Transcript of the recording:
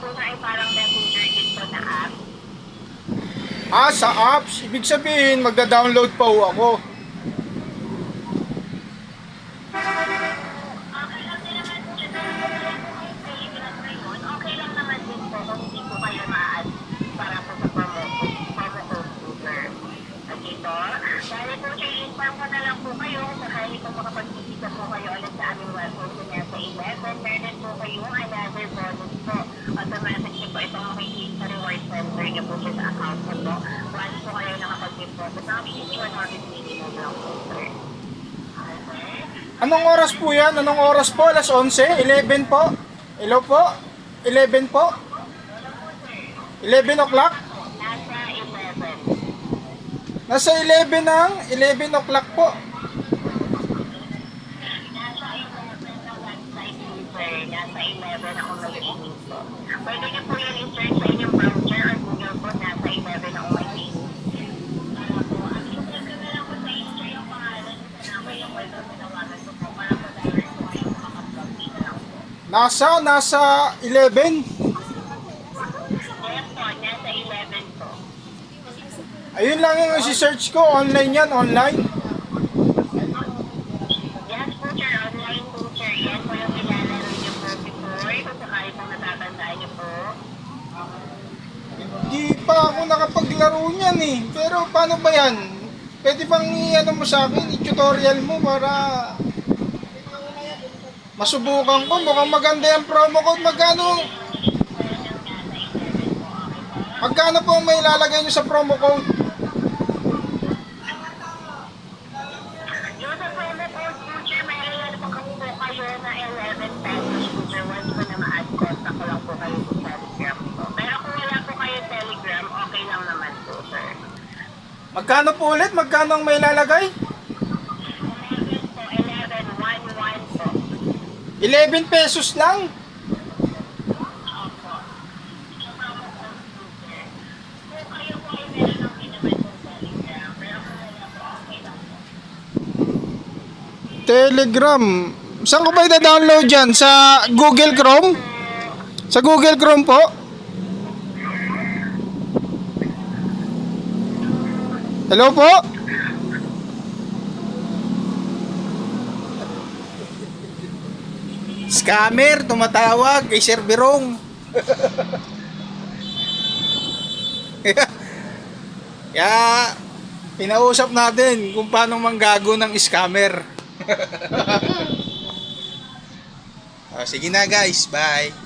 po na ay parang messenger din po na app. Ah, sa apps. Ibig sabihin, magda-download pa ho ako. Okay lang din naman po siya. Telegram ngayon. Okay lang naman din po kung hindi po kayo ma-add para po sa promo code po, sir. At ito, dahil po siya inform ko na lang po kayo kung sakali po makapag-visita po kayo ulit sa aming website po niya sa 11. Meron po kayong another bonus po. Automatic po itong makikita sa reward center niyo po siya sa account mo po. Once po kayo nakapag-deposit, nakikita 100 minimum lang po, sir. Okay? Anong oras po yan? Anong oras po? Alas 11? 11 po? Hello po? 11 po? 11 o'clock? Nasa 11. Nasa 11 ng 11 o'clock po. Nasa 11 na website po, sir. Nasa 11 ako ngayon po. Pwede niyo po yan i-search sa inyong browser or Google po. Nasa 11 ako ngayon. Para po, ang i-search ko na lang po sa inyo yung pangalan sa number yung pwede tinawagan ko po para po direct po kayo makapag-log in na lang po. Nasa 11. Yes po, nasa 11 po. Ayun lang yung isi-search ko. Online yan, online. Yes po, sir. Online po, sir. Yan po yung nilalaro niyo po before. Kung sakali po natatandaan niyo po. Hindi pa ako nakapaglaro niyan eh. Pero paano ba yan? Pwede bang i-ano mo sa akin, i-tutorial mo para masubukan ko. Mukhang maganda yung promo code. Magkano po ang may ilalagay nyo sa promo code? Yung sa promo code po, sir, may ilan po kami po kayo na 11 pesos po, sir. Once po na ma-add, contact ko lang po kayo sa Telegram po. Pero kung wala po kayo Telegram, okay lang naman po, sir. Magkano po ulit? Magkano ang may ilalagay? 11 po, 11, 1, 1 po. 11 pesos lang. Opo. Sa promo code po, sir. Kung kayo po ay meron ng inaman po Telegram, pero kung wala po, okay lang po. Telegram. Saan ko ba i-download yan? Sa Google Chrome? Sa Google Chrome po? Hello po? Scammer, tumatawag kay Sir Birong. Kaya, pinausap natin kung paano manggago ng scammer. Sige na guys, bye.